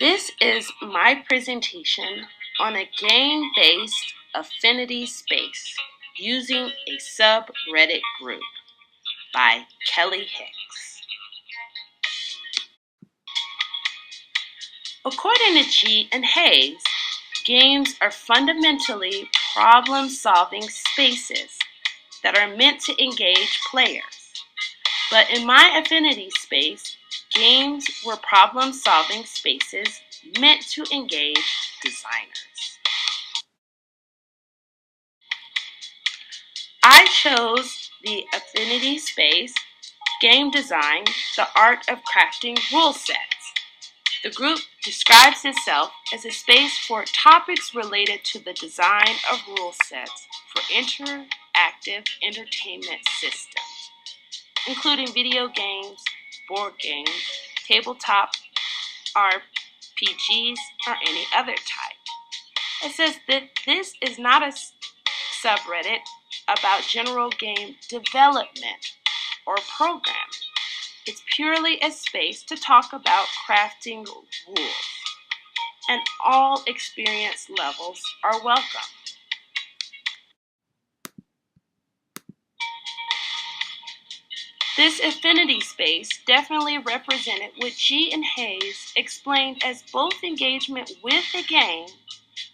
This is my presentation on a game-based AffinitySpace using a subreddit group by Kelly Hicks. According to G and Hayes, games are fundamentally problem-solving spaces that are meant to engage players. But in my AffinitySpace, games were problem-solving spaces meant to engage designers. I chose the AffinitySpace Game Design, the Art of Crafting Rule Sets. The group describes itself as a space for topics related to the design of rule sets for interactive entertainment systems, including video games, board games, tabletop RPGs, or any other type. It says that this is not a subreddit about general game development or programming. It's purely a space to talk about crafting rules, and all experience levels are welcome. This AffinitySpace definitely represented what G and Hayes explained as both engagement with the game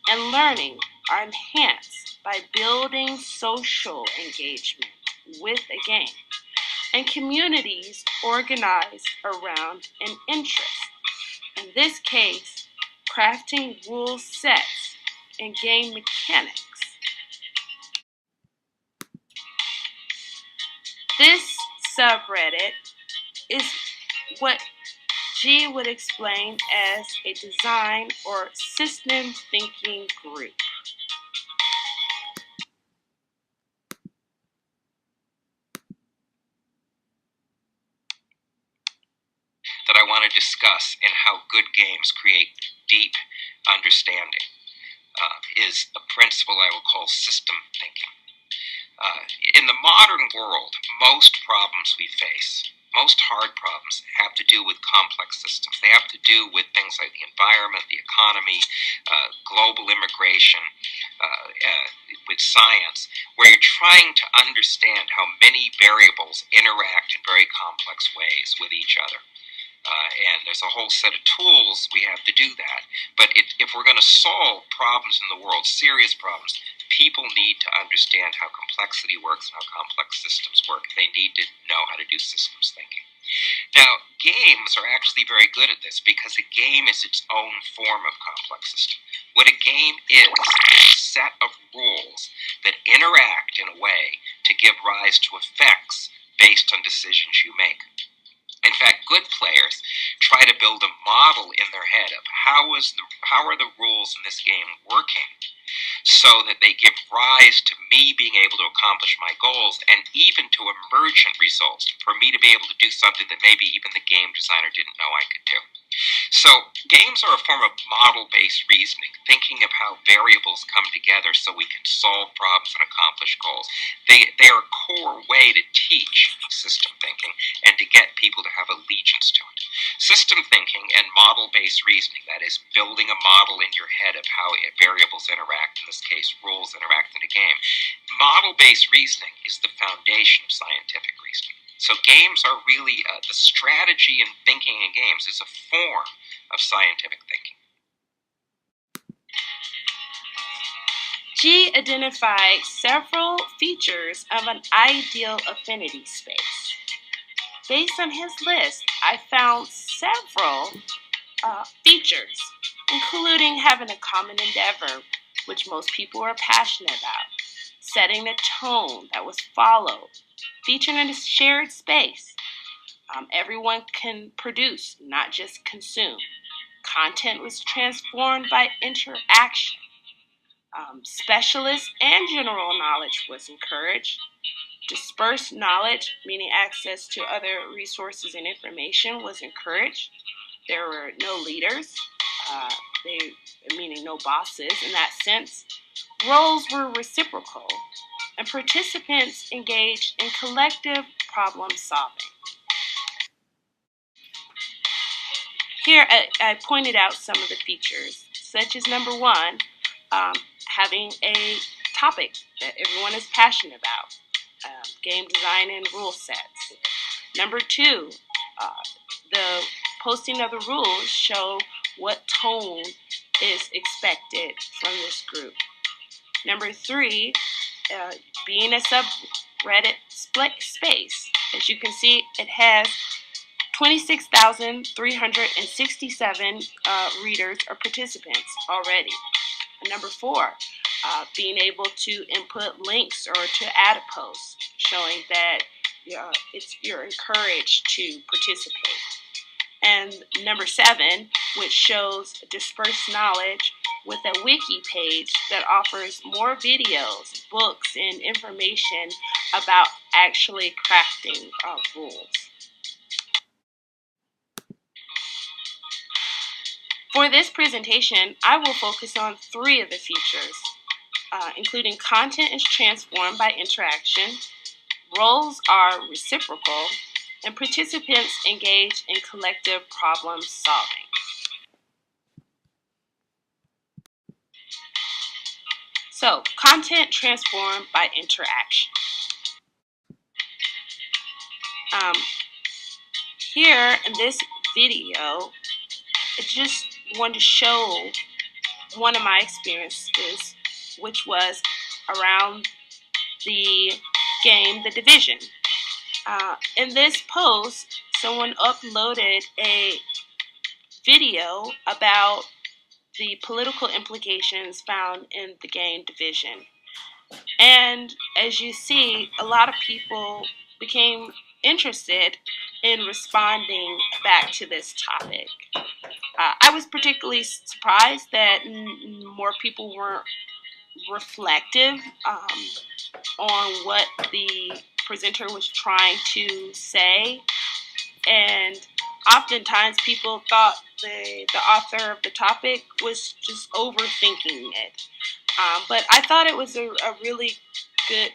and learning are enhanced by building social engagement with a game and communities organized around an interest. In this case, crafting rule sets and game mechanics. This subreddit is what G would explain as a design or system thinking group. That I want to discuss and how good games create deep understanding is a principle I will call system thinking. In the modern world, most problems we face, most hard problems, have to do with complex systems. They have to do with things like the environment, the economy, global immigration, with science, where you're trying to understand how many variables interact in very complex ways with each other. And there's a whole set of tools we have to do that. But if we're going to solve problems in the world, serious problems, people need to understand how complexity works and how complex systems work. They need to know how to do systems thinking. Now, games are actually very good at this because a game is its own form of complex system. What a game is a set of rules that interact in a way to give rise to effects based on decisions you make. In fact, good players try to build a model in their head of how are the rules in this game working so that they give rise to me being able to accomplish my goals and even to emergent results for me to be able to do something that maybe even the game designer didn't know I could do. So games are a form of model-based reasoning, thinking of how variables come together so we can solve problems and accomplish goals. They are a core way to teach system thinking and to get people to have allegiance to it. System thinking and model-based reasoning, that is, building a model in your head of how variables interact, in this case, rules interact in a game. Model-based reasoning is the foundation of scientific reasoning. So games are really, the strategy in thinking in games is a form of scientific thinking. G identified several features of an ideal AffinitySpace. Based on his list, I found several features, including having a common endeavor, which most people are passionate about, setting a tone that was followed, featuring a shared space. Everyone can produce, not just consume. Content was transformed by interaction. Specialist and general knowledge was encouraged. Dispersed knowledge, meaning access to other resources and information, was encouraged. There were no leaders, meaning no bosses in that sense. Roles were reciprocal, and participants engaged in collective problem solving. Here I pointed out some of the features, such as number one, having a topic that everyone is passionate about, game design and rule sets. Number two, the posting of the rules show what tone is expected from this group. Number three, being a subreddit space. As you can see, it has 26,367 readers or participants already. And number four, being able to input links or to add a post, showing that you're encouraged to participate. And number seven, which shows dispersed knowledge with a wiki page that offers more videos, books, and information about actually crafting rules. For this presentation, I will focus on three of the features, including content is transformed by interaction, roles are reciprocal, and participants engage in collective problem solving. So, content transformed by interaction. Here in this video, I just want to show one of my experiences, which was around the game The Division. In this post, someone uploaded a video about the political implications found in the game Division. And as you see, a lot of people became interested in responding back to this topic. I was particularly surprised that more people weren't reflective on what the presenter was trying to say, and oftentimes people thought the author of the topic was just overthinking it. But I thought it was a really good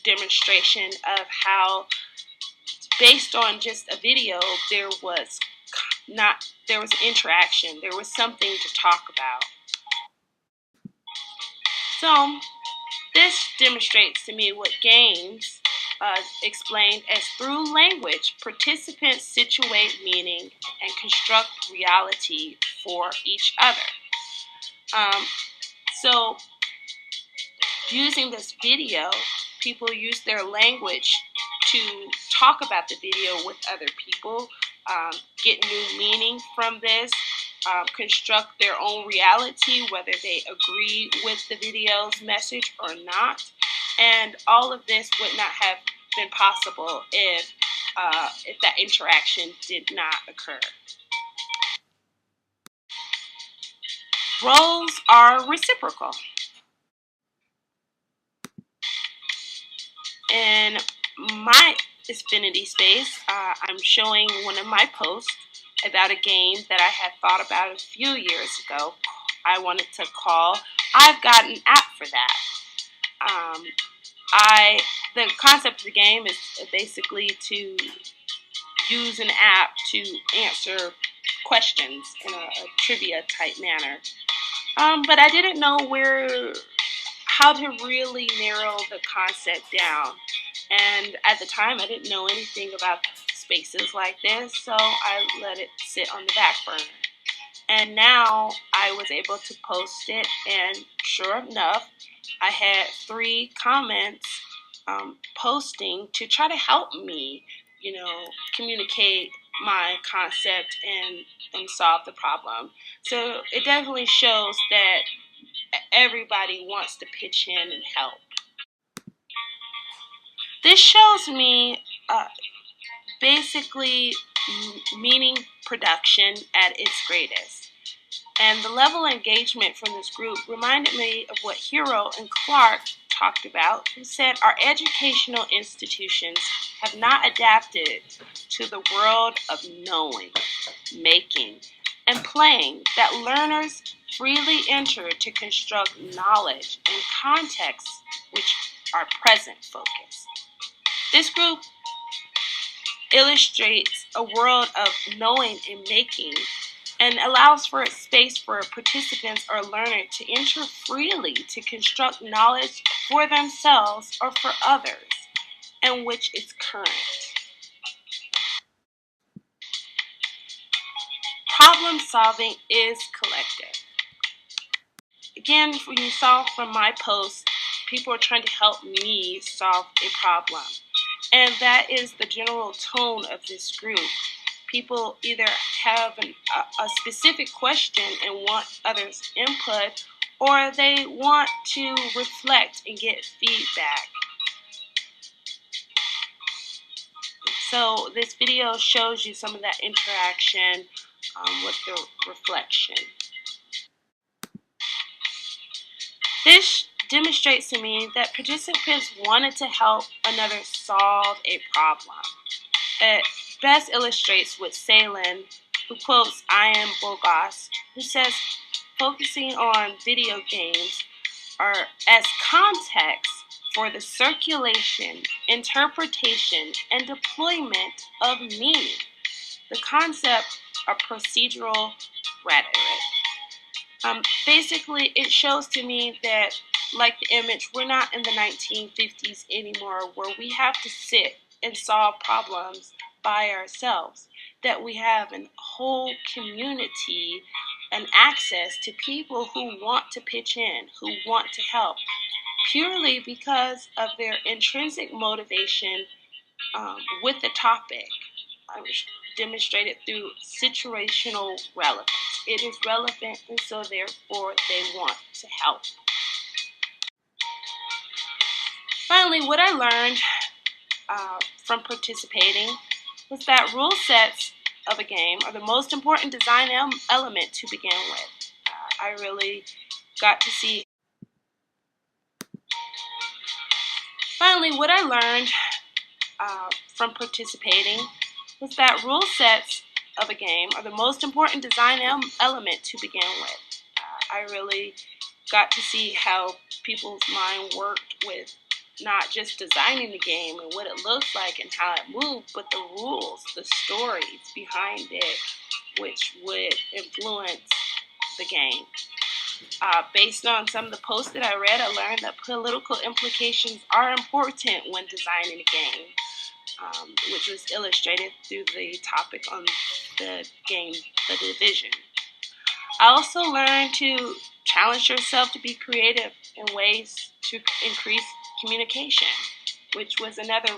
demonstration of how, based on just a video, there was interaction, there was something to talk about. So this demonstrates to me what games explained as through language, participants situate meaning and construct reality for each other. So using this video, people use their language to talk about the video with other people, get new meaning from this, construct their own reality, whether they agree with the video's message or not. And all of this would not have been possible if that interaction did not occur. Roles are reciprocal. In my AffinitySpace, I'm showing one of my posts about a game that I had thought about a few years ago. I wanted to call I've Got an App for That. The concept of the game is basically to use an app to answer questions in a trivia type manner. But I didn't know how to really narrow the concept down. And at the time, I didn't know anything about spaces like this, so I let it sit on the back burner. And now I was able to post it, and sure enough, I had 3 comments posting to try to help me, communicate my concept and solve the problem. So it definitely shows that everybody wants to pitch in and help. This shows me basically meaning production at its greatest. And the level of engagement from this group reminded me of what Hero and Clark talked about, who said our educational institutions have not adapted to the world of knowing, making, and playing that learners freely enter to construct knowledge and contexts which are present focused. This group illustrates a world of knowing and making and allows for a space for participants or learners to enter freely to construct knowledge for themselves or for others, and which is current. Problem solving is collective. Again, when you saw from my post, people are trying to help me solve a problem. And that is the general tone of this group. People either have a specific question and want others' input, or they want to reflect and get feedback. So this video shows you some of that interaction with the reflection. This demonstrates to me that participants wanted to help another solve a problem. It best illustrates with Salen, who quotes I am Bogos, who says focusing on video games are as context for the circulation, interpretation, and deployment of meaning, the concept of procedural rhetoric. Basically, it shows to me that, like the image, we're not in the 1950s anymore where we have to sit and solve problems by ourselves, that we have a whole community and access to people who want to pitch in, who want to help, purely because of their intrinsic motivation with the topic. I was demonstrated through situational relevance. It is relevant, and so therefore they want to help. Finally, what I learned from participating was that rule sets of a game are the most important design element to begin with. I really got to see. Finally, what I learned from participating was that rule sets of a game are the most important design element to begin with. I really got to see how people's mind worked with not just designing the game and what it looks like and how it moved, but the rules, the stories behind it, which would influence the game. Based on some of the posts that I read, I learned that political implications are important when designing a game, which was illustrated through the topic on the game, The Division. I also learned to challenge yourself to be creative in ways to increase communication, which was another